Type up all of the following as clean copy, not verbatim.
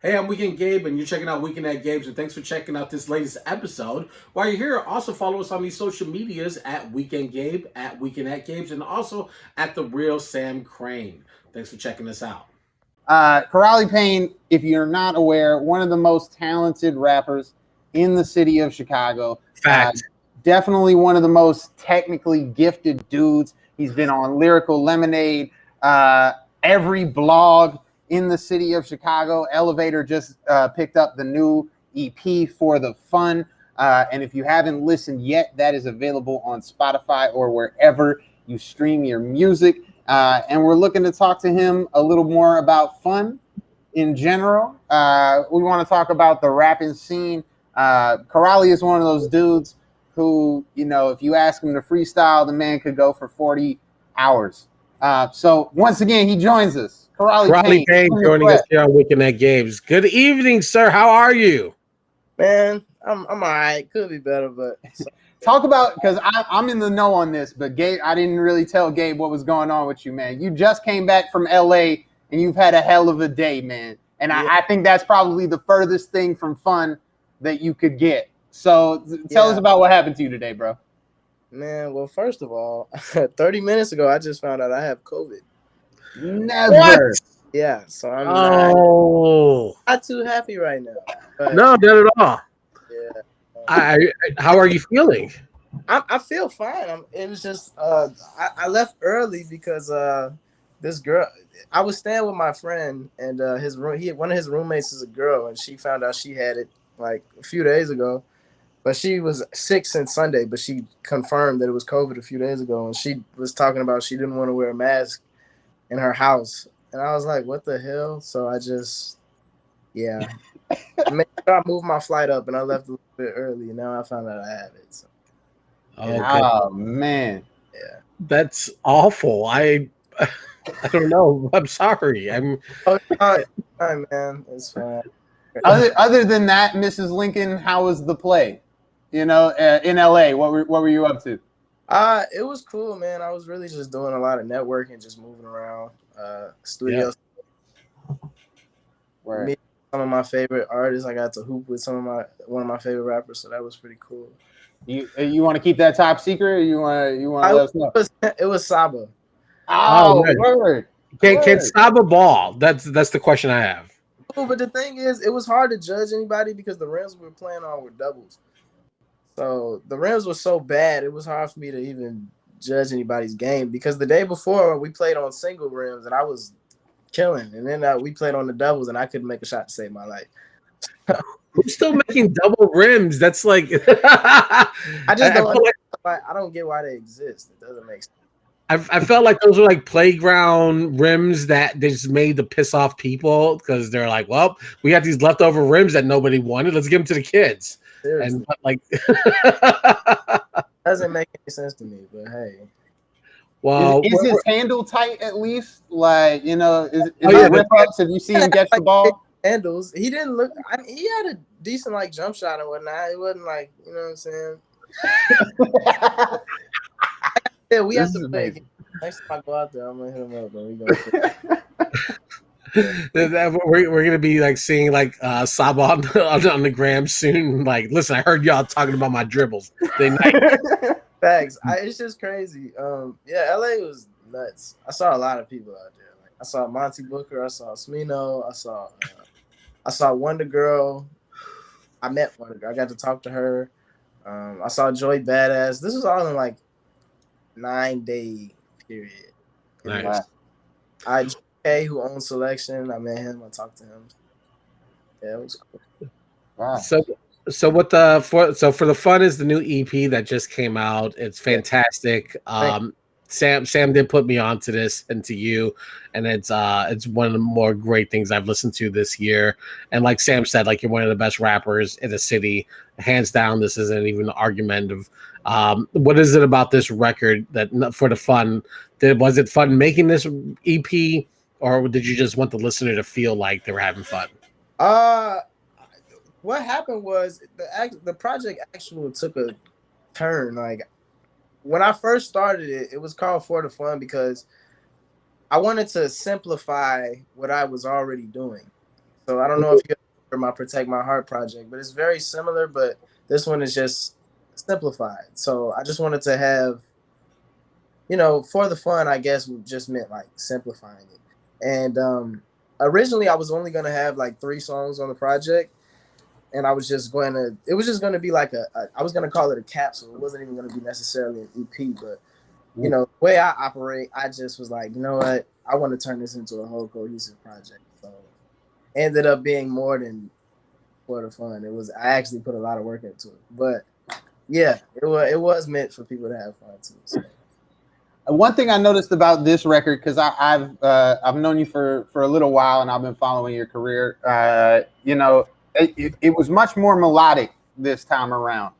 Hey, I'm Weekend Gabe, and you're checking out Weekend at Gabe's, and thanks for checking out this latest episode. While you're here, also follow us on these social medias at Weekend Gabe, at Weekend at Gabe's, and also at The Real Sam Crane. Thanks for checking us out. Kiraly Payne, if you're not aware, one of the most talented rappers in the city of Chicago. Fact. Definitely one of the most technically gifted dudes. He's been on Lyrical Lemonade, every blog in the city of Chicago. Elevator just picked up the new EP for the fun. And if you haven't listened yet, that is available on Spotify or wherever you stream your music. And we're looking to talk to him a little more about fun in general. We want to talk about the rapping scene. Kiraly is one of those dudes who, you know, if you ask him to freestyle, the man could go for 40 hours. So once again, he joins us. Kiraly Payne joining us here on Weekend at Gabe's. Good evening, sir. How are you? Man, I'm all right. Could be better, but talk about, because I'm in the know on this, but Gabe, I didn't really tell Gabe what was going on with you, man. You just came back from LA and you've had a hell of a day, man. And yeah. I think that's probably the furthest thing from fun that you could get. So tell us about what happened to you today, bro. Man, well, first of all, 30 minutes ago, I just found out I have COVID. Never. What? Yeah, so I'm not too happy right now. But, no, not at all. Yeah. How are you feeling? I feel fine. It was just I left early because this girl, I was staying with my friend, and one of his roommates is a girl, and she found out she had it like a few days ago. But she was sick since Sunday, but she confirmed that it was COVID a few days ago. And she was talking about she didn't want to wear a mask in her house. And I was like, what the hell? So I just, I made sure I moved my flight up and I left a little bit early. And now I found out I have it. So. Oh, man. Yeah. That's awful. I don't know. I'm sorry. Oh, fine, man. It's fine. Other than that, Mrs. Lincoln, how was the play? You know, in LA, what were you up to? It was cool, man. I was really just doing a lot of networking, just moving around studios. Yeah. Meet some of my favorite artists. I got to hoop with one of my favorite rappers, so that was pretty cool. You want to keep that top secret, or you want to let us know? It was Saba. Oh, word. Can Saba ball? That's the question I have. Oh, but the thing is, it was hard to judge anybody because the rims we were playing on were doubles. So the rims were so bad, it was hard for me to even judge anybody's game because the day before we played on single rims and I was killing. And then we played on the doubles and I couldn't make a shot to save my life. Who's still making double rims? That's like I don't get why they exist. It doesn't make sense. I felt like those were like playground rims that they just made to piss off people because they're like, well, we got these leftover rims that nobody wanted. Let's give them to the kids. Seriously. And like, doesn't make any sense to me. But hey, well, is his handle tight at least? Like, you know, is rip ups? Have you seen him catch the ball? Handles. He didn't look. He had a decent like jump shot and whatnot. It wasn't like, you know what I'm saying. Yeah, we have to play. Next time I go out there, I'm gonna hit him up, and we're gonna be like seeing like Saba on the gram soon. Like, listen, I heard y'all talking about my dribbles. Thanks. It's just crazy. Yeah, LA was nuts. I saw a lot of people out there. Like, I saw Monty Booker. I saw Smino. I saw Wonder Girl. I met Wonder Girl. I got to talk to her. I saw Joy Badass. This was all in like 9-day period. Nice. Jay, who owns Selection, I met him. I talked to him. Yeah, it was cool. Wow. So for the fun is the new EP that just came out. It's fantastic. Sam did put me onto this and to you, and it's one of the more great things I've listened to this year. And like Sam said, like, you're one of the best rappers in the city, hands down. This isn't even an argument of what is it about this record that for the fun? Was it fun making this EP, or did you just want the listener to feel like they were having fun? What happened was the project actually took a turn. Like, when I first started it, it was called For the Fun because I wanted to simplify what I was already doing. So I don't know if you heard my Protect My Heart project, but it's very similar, but this one is just simplified. So I just wanted to have, for the fun, I guess, just meant like simplifying it. And originally I was only going to have like 3 songs on the project. And I was just it was just going to be like I was going to call it a capsule. It wasn't even going to be necessarily an EP, but the way I operate, I just was like, you know what? I want to turn this into a whole cohesive project. So ended up being more than for the fun. I actually put a lot of work into it, but yeah, it was meant for people to have fun too. So. One thing I noticed about this record, because I've known you for a little while and I've been following your career, it was much more melodic this time around,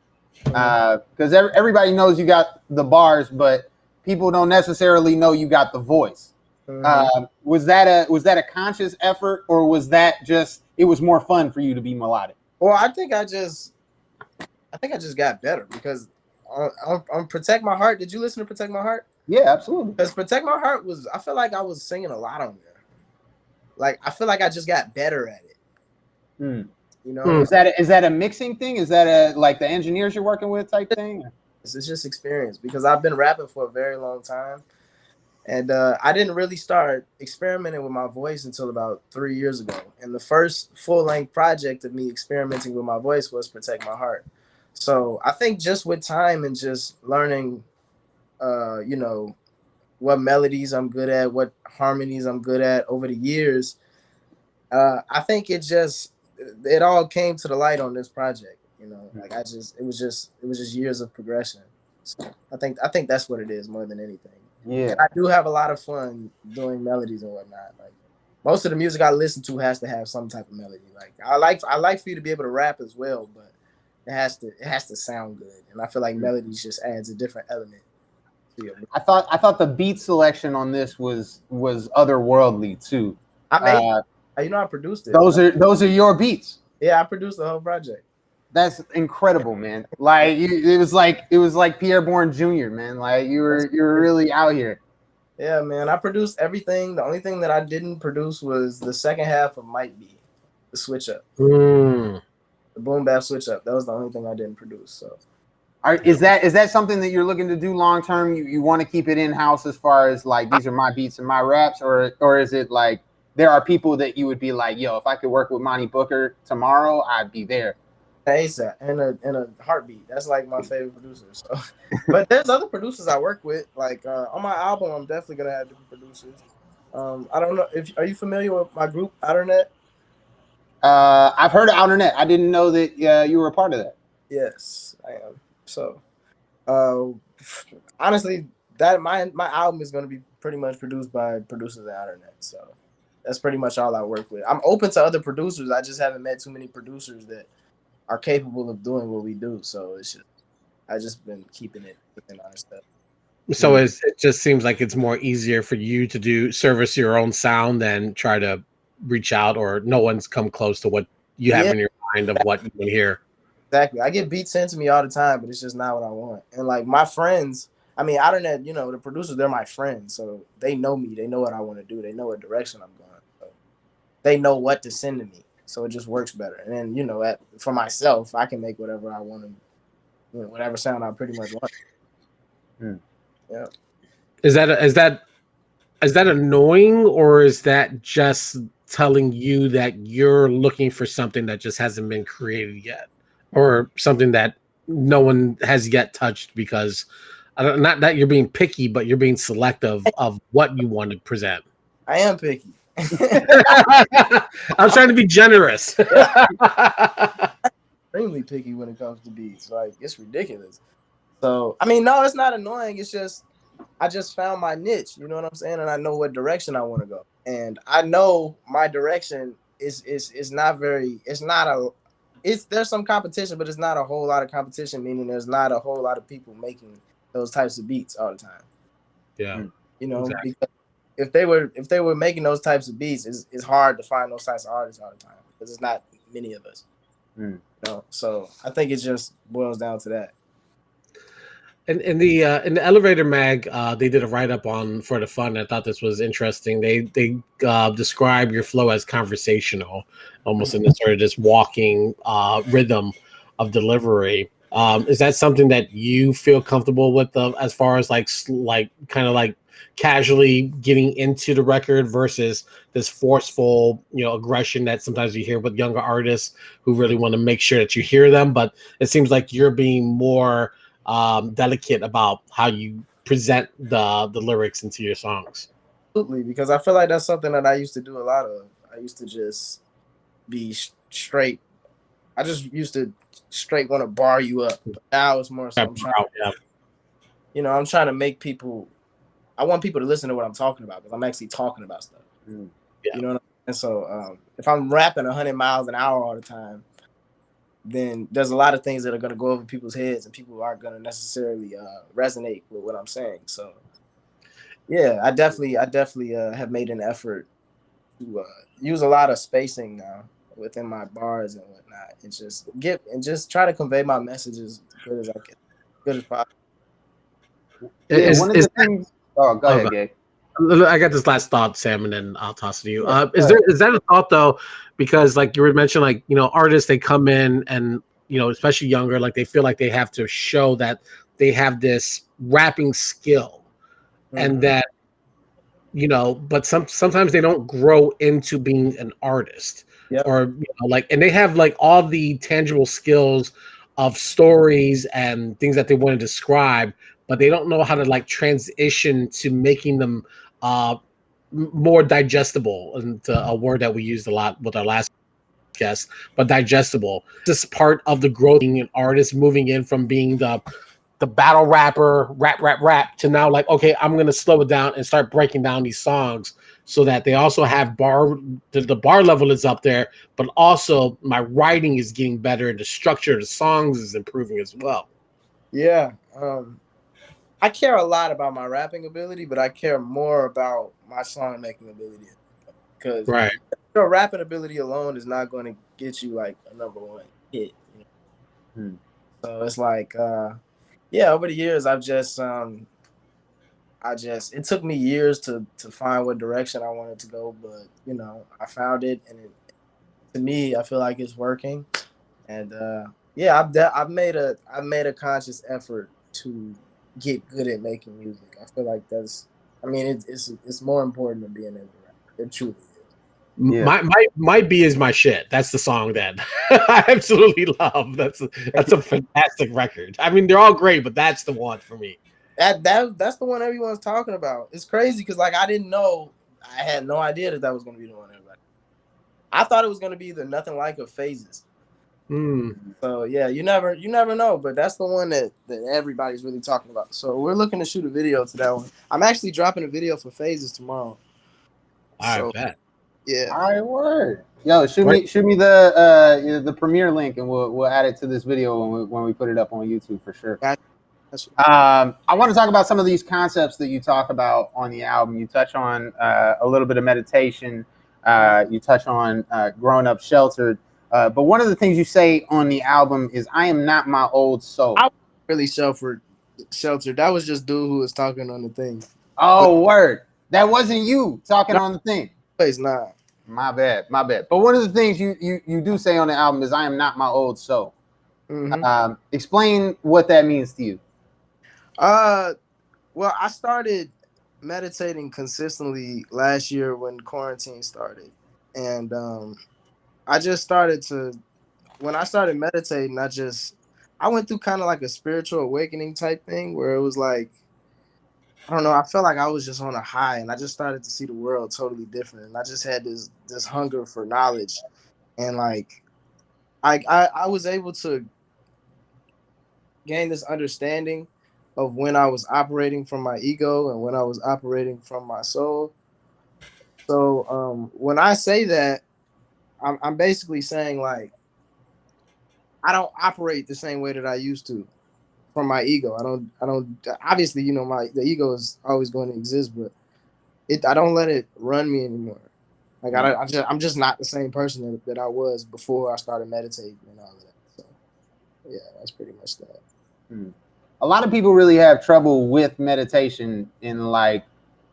because everybody knows you got the bars, but people don't necessarily know you got the voice. Was that a conscious effort, or was that just it was more fun for you to be melodic? Well, I think I just got better because on Protect My Heart. Did you listen to Protect My Heart? Yeah, absolutely. Because Protect My Heart I feel like I was singing a lot on there. Like I feel like I just got better at it. Is that a mixing thing? Is that a like the engineers you're working with type thing? It's just experience, because I've been rapping for a very long time, and I didn't really start experimenting with my voice until about 3 years ago. And the first full-length project of me experimenting with my voice was Protect My Heart. So I think just with time and just learning, what melodies I'm good at, what harmonies I'm good at over the years, I think it all came to the light on this project. Like it was just years of progression. So I think that's what it is more than anything. Yeah, and I do have a lot of fun doing melodies and whatnot. Like most of the music I listen to has to have some type of melody. Like I like for you to be able to rap as well, but it has to sound good. And I feel like melodies just adds a different element. I thought the beat selection on this was otherworldly too. I produced it. Those are your beats. Yeah, I produced the whole project. That's incredible, man. Like it was like Pierre Bourne Jr., man. Like you were really out here. Yeah, man. I produced everything. The only thing that I didn't produce was the second half of Might Be, the switch up. The boom bap switch up. That was the only thing I didn't produce. So is that something that you're looking to do long term? You want to keep it in house as far as like these are my beats and my raps, or is it like there are people that you would be like, yo, if I could work with Monty Booker tomorrow, I'd be there. ASAP in a heartbeat. That's like my favorite producer. So, but there's other producers I work with. Like on my album, I'm definitely gonna have different producers. I don't know are you familiar with my group Outernet? I've heard of Outernet. I didn't know that you were a part of that. Yes, I am. So, honestly, that my album is gonna be pretty much produced by producers at Outernet. So that's pretty much all I work with. I'm open to other producers. I just haven't met too many producers that are capable of doing what we do. So I just been keeping it within our stuff. So it just seems like it's more easier for you to service your own sound than try to reach out, or no one's come close to what you have in your mind of what you can hear. Exactly. I get beats sent to me all the time, but it's just not what I want. And like my friends, Outernet, the producers, they're my friends. So they know me. They know what I want to do. They know what direction I'm going. So they know what to send to me. So it just works better. And then, for myself, I can make whatever I want to, whatever sound I pretty much want. Yeah. Is that annoying, or is that just telling you that you're looking for something that just hasn't been created yet, or something that no one has yet touched? Because not that you're being picky, but you're being selective of what you want to present. I am picky. I'm trying to be generous. Extremely picky when it comes to beats. Like it's ridiculous. So no, it's not annoying. It's just I just found my niche. You know what I'm saying? And I know what direction I want to go. And I know my direction is not very. There's some competition, but it's not a whole lot of competition. Meaning there's not a whole lot of people making those types of beats all the time. Yeah. Exactly. Because if they were making those types of beats, it's hard to find those types of artists all the time because it's not many of us. So I think it just boils down to that. in the elevator mag, they did a write up on For the Fun. I thought this was interesting. They describe your flow as conversational, almost in the sort of just walking rhythm of delivery. Is that something that you feel comfortable with, as far as like kind of like casually getting into the record versus this forceful, aggression that sometimes you hear with younger artists who really want to make sure that you hear them? But it seems like you're being more delicate about how you present the lyrics into your songs. Absolutely, because I feel like that's something that I used to do a lot of. I used to just be straight. I just used to straight want to bar you up. But now it's more so I'm trying to make people. I want people to listen to what I'm talking about because I'm actually talking about stuff. Yeah. You know what I mean? And so if I'm rapping 100 miles an hour all the time, then there's a lot of things that are going to go over people's heads and people aren't going to necessarily resonate with what I'm saying. So yeah, I definitely have made an effort to use a lot of spacing now within my bars and whatnot, and just try to convey my messages as good as I can, good as possible. Yeah, one of the things. Oh, go ahead, Gabe. I got this last thought, Sam, and then I'll toss it to you. Is that a thought though? Because like you were mentioning, like artists, they come in and especially younger, like they feel like they have to show that they have this rapping skill, and that but sometimes they don't grow into being an artist, or and they have like all the tangible skills of stories and things that they want to describe, but they don't know how to like transition to making them more digestible, into a word that we used a lot with our last guest, but digestible. This part of the growth being an artist, moving in from being the battle rapper, rap to now like, okay, I'm gonna slow it down and start breaking down these songs so that they also have the bar level is up there, but also my writing is getting better and the structure of the songs is improving as well. Yeah. I care a lot about my rapping ability, but I care more about my song making ability, because your rapping ability alone is not going to get you like a #1 hit. So it's like, over the years, it took me years to find what direction I wanted to go, but I found it, and to me, I feel like it's working, and I've made a conscious effort to get good at making music. I feel like it's more important than being able to rap. It truly is. Yeah. My B is my shit. That's the song that I absolutely love. That's a fantastic record. I mean, they're all great, but that's the one for me. That's the one everyone's talking about. It's crazy because like I had no idea that was going to be the one everybody. I thought it was going to be the Nothing Like of Phases. So yeah, you never know, but that's the one that everybody's really talking about. So we're looking to shoot a video to that one. I'm actually dropping a video for Phases tomorrow. I bet. Yeah. All right, word. Yo, shoot me the premiere link, and we'll add it to this video when we put it up on YouTube for sure. I want to talk about some of these concepts that you talk about on the album. You touch on a little bit of meditation. You touch on growing up sheltered. But one of the things you say on the album is, "I am not my old soul." I really sheltered. That was just dude who was talking on the thing. Oh, word. That wasn't you talking on the thing. It's not. My bad. But one of the things you do say on the album is, "I am not my old soul." Explain what that means to you. Well, I started meditating consistently last year when quarantine started, and I just started when I started meditating, I went through kind of like a spiritual awakening type thing where it was like, I don't know, I felt like I was just on a high, and I just started to see the world totally different, and I just had this hunger for knowledge, and like I was able to gain this understanding of when I was operating from my ego and when I was operating from my soul. So when I say that, I'm basically saying like I don't operate the same way that I used to from my ego. I don't obviously the ego is always going to exist, but I don't let it run me anymore. Like I'm just not the same person that I was before I started meditating and all of that. So yeah, that's pretty much that. a lot of people really have trouble with meditation in like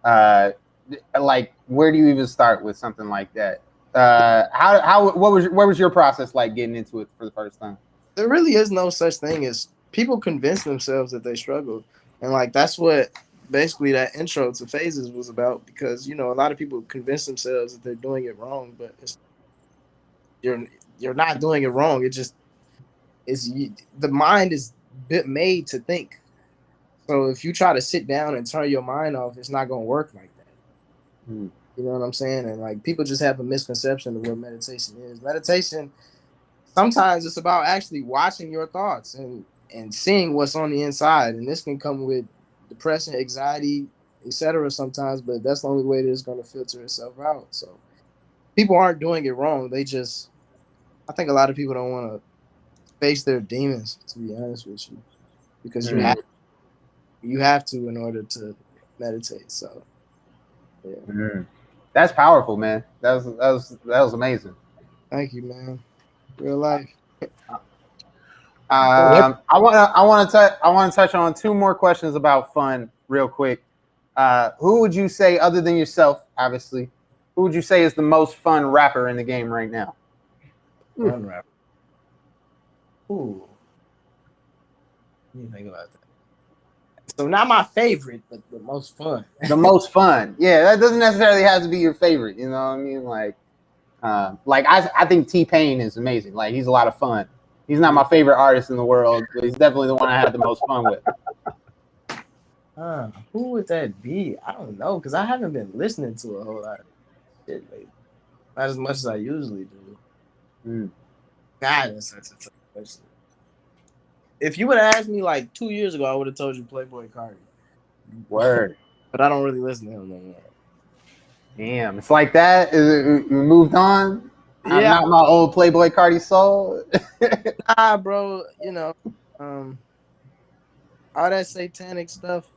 where do you even start with something like that? What was your process like getting into it for the first time? There really is no such thing as people convince themselves that they struggle, and like that's what basically that intro to phases was about. Because a lot of people convince themselves that they're doing it wrong, but you're you're not doing it wrong. It just is the mind is made to think. So if you try to sit down and turn your mind off, it's not gonna work like that. Hmm. You know what I'm saying? And like people just have a misconception of what meditation is. Meditation sometimes it's about actually watching your thoughts and seeing what's on the inside. And this can come with depression, anxiety, etc. sometimes, but that's the only way that it's gonna filter itself out. So people aren't doing it wrong. I think a lot of people don't want to face their demons, to be honest with you, because you have to in order to meditate. So yeah. Mm. That's powerful, man. That was amazing. Thank you, man. Real life. I want to touch on two more questions about fun real quick. Who would you say, other than yourself, obviously, who would you say is the most fun rapper in the game right now? Fun rapper. Ooh. Let me think about that. So not my favorite, but the most fun. The most fun. Yeah, that doesn't necessarily have to be your favorite. You know what I mean? Like I think T-Pain is amazing. Like he's a lot of fun. He's not my favorite artist in the world, but he's definitely the one I have the most fun with. Who would that be? I don't know, because I haven't been listening to a whole lot of shit lately. Not as much as I usually do. Mm. God, that's such a tough question. If you would have asked me like 2 years ago, I would have told you Playboy Cardi. Word. But I don't really listen to him no more. Damn, it's like that. We moved on. I'm not my old Playboy Cardi soul. Nah, bro. All that satanic stuff,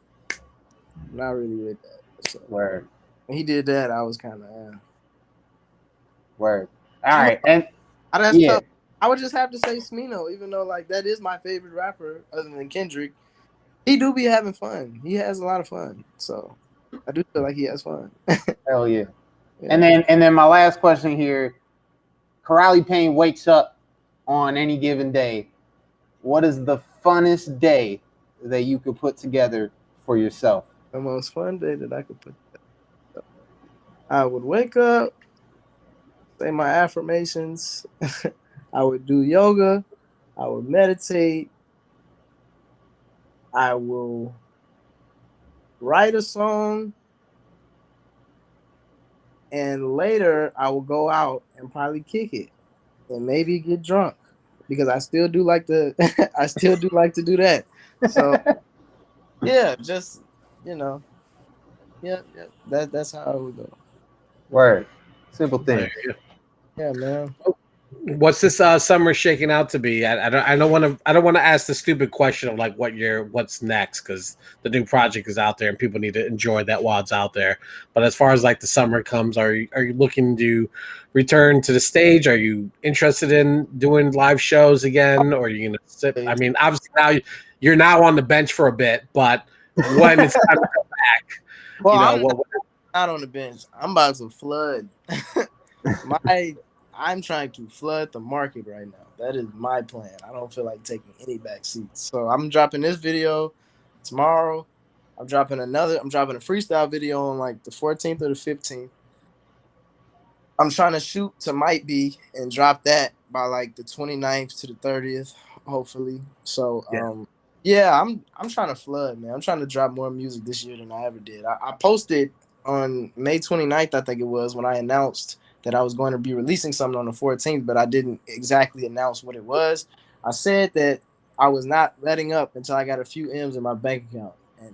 not really with that. So, Word. when he did that, I was kind of. Word. All right, and that's yeah. tough. I would just have to say Smino, even though like that is my favorite rapper other than Kendrick. He do be having fun. He has a lot of fun. So I do feel like he has fun. Hell yeah. And then my last question here: Kiraly Payne wakes up on any given day. What is the funnest day that you could put together for yourself? The most fun day that I could put together. I would wake up, say my affirmations. I would do yoga. I would meditate. I will write a song. And later I will go out and probably kick it and maybe get drunk, because I still do like to do that. So yeah, just that's how I would go. Word. Simple thing. Yeah, man. What's this summer shaking out to be? I don't want to ask the stupid question of like what's next, because the new project is out there and people need to enjoy that while it's out there. But as far as like the summer comes, are you looking to return to the stage? Are you interested in doing live shows again, or are you gonna sit? I mean, obviously now you're now on the bench for a bit, but when it's time to come back, well, I'm not on the bench. I'm about to flood I'm trying to flood the market right now. That is my plan. I don't feel like taking any back seats. So I'm dropping this video tomorrow. I'm dropping a freestyle video on like the 14th or the 15th. I'm trying to shoot to Might Be and drop that by like the 29th to the 30th, hopefully. So I'm trying to flood, man. I'm trying to drop more music this year than I ever did. I posted on May 29th, I think it was, when I announced that I was going to be releasing something on the 14th, but I didn't exactly announce what it was. I said that I was not letting up until I got a few M's in my bank account, and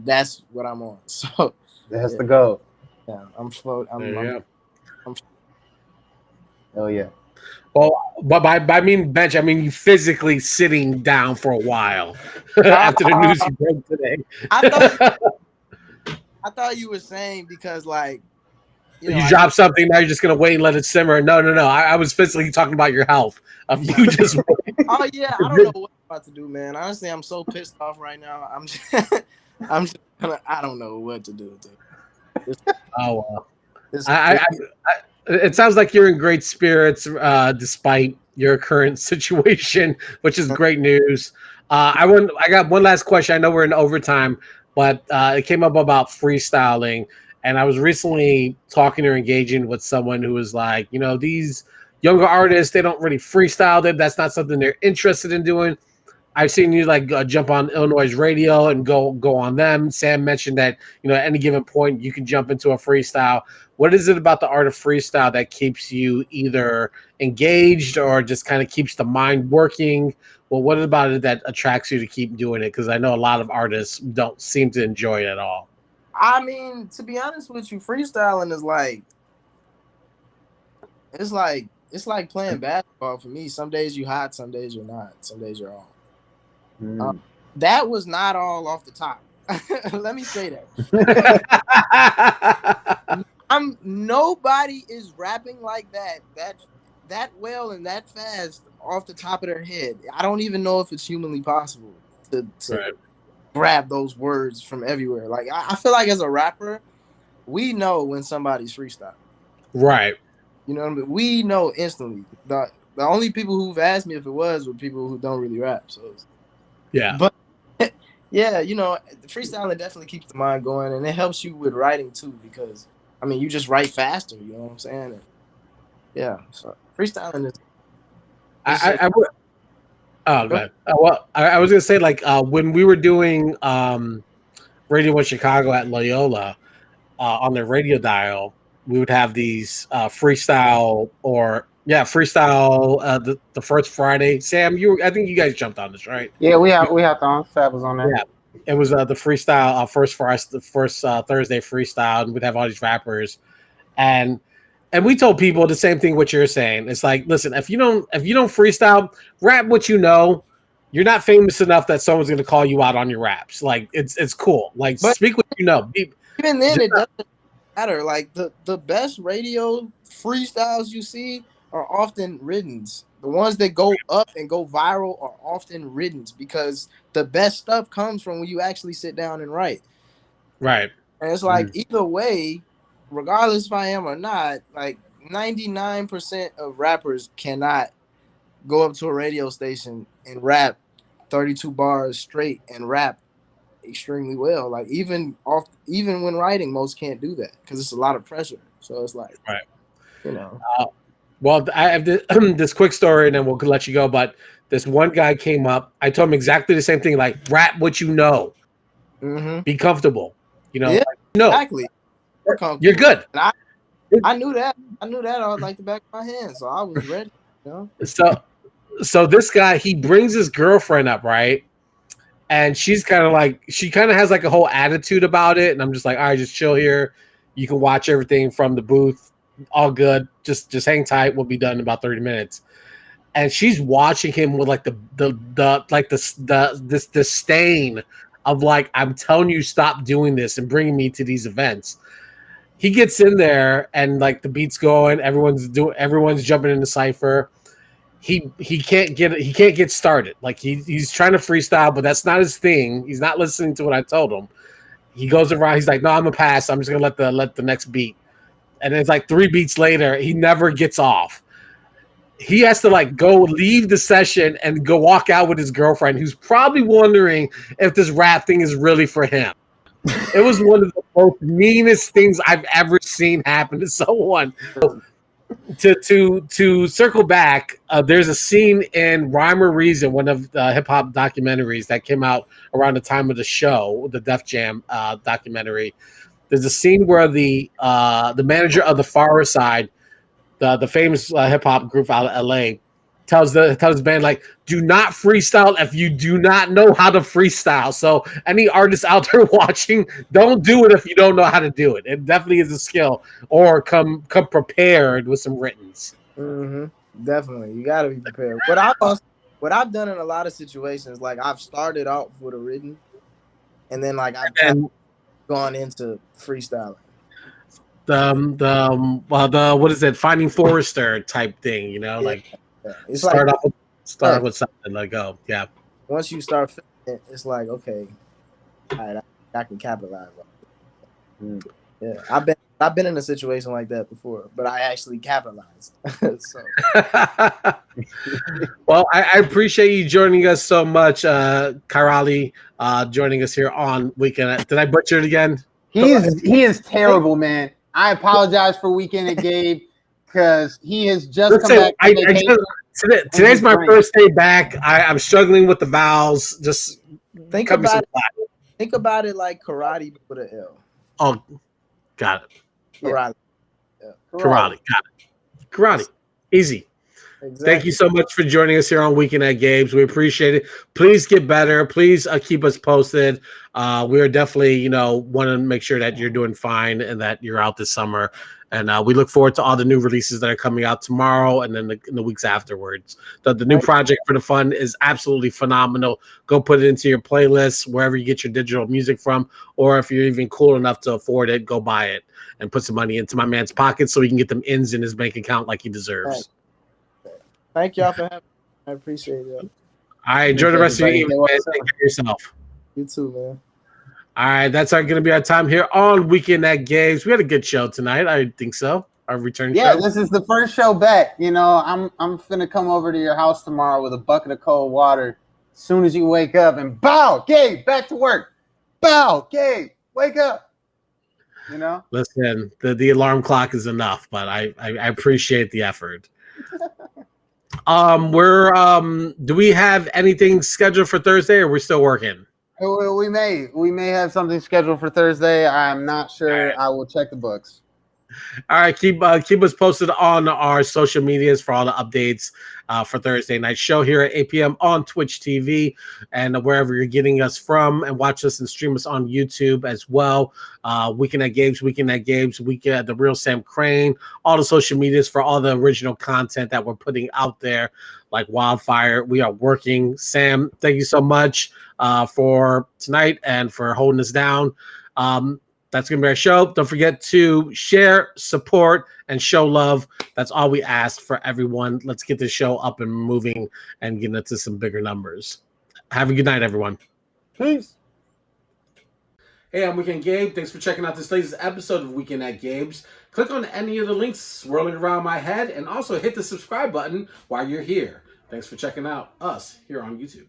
that's what I'm on. So that's the goal. Yeah, I'm floating. Hell yeah. Well, but I mean bench, I mean you physically sitting down for a while after the news you broke today. I thought you were saying because like you drop something, now you're just gonna wait and let it simmer. No. I was physically talking about your health. You just oh yeah, I don't know about to do, man. Honestly, I'm so pissed off right now. I don't know what to do, dude. Oh well. It's It sounds like you're in great spirits despite your current situation, which is great news. I got one last question. I know we're in overtime, but it came up about freestyling, and I was recently talking or engaging with someone who was like, these younger artists, they don't really freestyle. That's not something they're interested in doing. I've seen you jump on Illinois radio and go on them. Sam mentioned that at any given point you can jump into a freestyle. What is it about the art of freestyle that keeps you either engaged or just kind of keeps the mind working? Well, what about it that attracts you to keep doing it? Because I know a lot of artists don't seem to enjoy it at all. I mean, to be honest with you, freestyling is it's like playing basketball for me. Some days you hot, some days you're not. Some days you're on. That was not all off the top. Let me say that. Nobody is rapping like that well and that fast off the top of their head. I don't even know if it's humanly possible to Right. grab those words from everywhere. Like I feel like as a rapper, we know when somebody's freestyling. Right. You know what I mean? We know instantly. The only people who've asked me if it were people who don't really rap. So yeah. But yeah, freestyling definitely keeps the mind going, and it helps you with writing too, because I mean you just write faster, you know what I'm saying? And, yeah, so freestyling is I would. Oh, good. Well, I was gonna say when we were doing radio in Chicago at Loyola on their radio dial, we would have these freestyle the first Friday. Sam, I think you guys jumped on this, right? Yeah, we have on. Saba's on there. Yeah, it was the freestyle first Thursday freestyle, and we'd have all these rappers, and we told people the same thing what you're saying. It's like, listen, if you don't freestyle, rap what you know. You're not famous enough that someone's going to call you out on your raps. Like it's cool. Like speak what you know. Even then, it doesn't matter. Like the best radio freestyles you see are often writtens. The ones that go up and go viral are often writtens, because the best stuff comes from when you actually sit down and write. Right. And it's like either way, regardless if I am or not, like 99% of rappers cannot go up to a radio station and rap 32 bars straight and rap extremely well. Like even when writing, most can't do that because it's a lot of pressure. So it's like, right. Well, I have this quick story, and then we'll let you go. But this one guy came up. I told him exactly the same thing. Like, rap what you know. Mm-hmm. Be comfortable. Yeah, exactly. You're good. And I knew that. I knew that on like the back of my hand, so I was ready. So this guy, he brings his girlfriend up, right? And she kind of has like a whole attitude about it. And I'm just like, all right, just chill here. You can watch everything from the booth. All good. Just hang tight. We'll be done in about 30 minutes. And she's watching him with like this disdain of like, I'm telling you, stop doing this and bringing me to these events. He gets in there and like the beat's going. Everyone's jumping in the cypher. He can't get started. Like he's trying to freestyle, but that's not his thing. He's not listening to what I told him. He goes around. He's like, no, I'm gonna pass. I'm just gonna let the next beat. And it's like 3 beats later, he never gets off. He has to like go leave the session and go walk out with his girlfriend, who's probably wondering if this rap thing is really for him. It was one of the most meanest things I've ever seen happen to someone. To circle back, there's a scene in Rhyme or Reason, one of the hip hop documentaries that came out around the time of the show, the Def Jam documentary. There's a scene where the manager of the Far Side, the famous hip hop group out of LA, tells the band, like, do not freestyle if you do not know how to freestyle. So any artists out there watching, don't do it if you don't know how to do it. It definitely is a skill. Or come prepared with some writtens. Mm-hmm. Definitely, you got to be prepared. What I've done in a lot of situations, like I've started off with a written, and then like I've gone into freestyling. The what is it? Finding Forrester type thing, like. It's start off with something, let go. Yeah. once you start feeling it, it's like, okay, all right, I can capitalize on it. Yeah, I've been in a situation like that before, but I actually capitalized. So Well, I appreciate you joining us so much, Kiraly, joining us here on Weekend. Did I butcher it again? He is terrible, man. I apologize for Weekend at Gabe because he has just come back from vacation. Today's my first day back. I'm struggling with the vowels. Just think cut me some about it. slack. Think about it like karate with an L. Oh, got it. Karate. Yeah. Karate. Got it. Karate. Easy. Exactly. Thank you so much for joining us here on Weekend at Gabe's. We appreciate it. Please get better. Please keep us posted. We are definitely, want to make sure that you're doing fine and that you're out this summer. And we look forward to all the new releases that are coming out tomorrow and then in the weeks afterwards. The new project for the fun is absolutely phenomenal. Go put it into your playlist wherever you get your digital music from, or if you're even cool enough to afford it, go buy it and put some money into my man's pocket so he can get them ins in his bank account like he deserves. Thank y'all for having me. I appreciate it. All right, enjoy the rest of your evening, man. Take care of yourself. You too, man. All right, that's going to be our time here on Weekend at Gabe's. We had a good show tonight. I think so. Our return show. Yeah, this is the first show back. I'm finna come over to your house tomorrow with a bucket of cold water as soon as you wake up and bow, Gabe, back to work. Bow, Gabe, wake up. Listen, the alarm clock is enough, but I appreciate the effort. Do we have anything scheduled for Thursday, or we're still working? We may have something scheduled for Thursday. I'm not sure. Right. I will check the books. All right, keep us posted on our social medias for all the updates for Thursday night show here at 8 p.m. on Twitch TV and wherever you're getting us from, and watch us and stream us on YouTube as well. Weekend at Gabe's, The Real Sam Crane, all the social medias for all the original content that we're putting out there like wildfire. We are working. Sam, thank you so much for tonight and for holding us down. That's going to be our show. Don't forget to share, support, and show love. That's all we ask for everyone. Let's get this show up and moving and get into some bigger numbers. Have a good night, everyone. Peace. Hey, I'm Weekend Gabe. Thanks for checking out this latest episode of Weekend at Gabe's. Click on any of the links swirling around my head and also hit the subscribe button while you're here. Thanks for checking out us here on YouTube.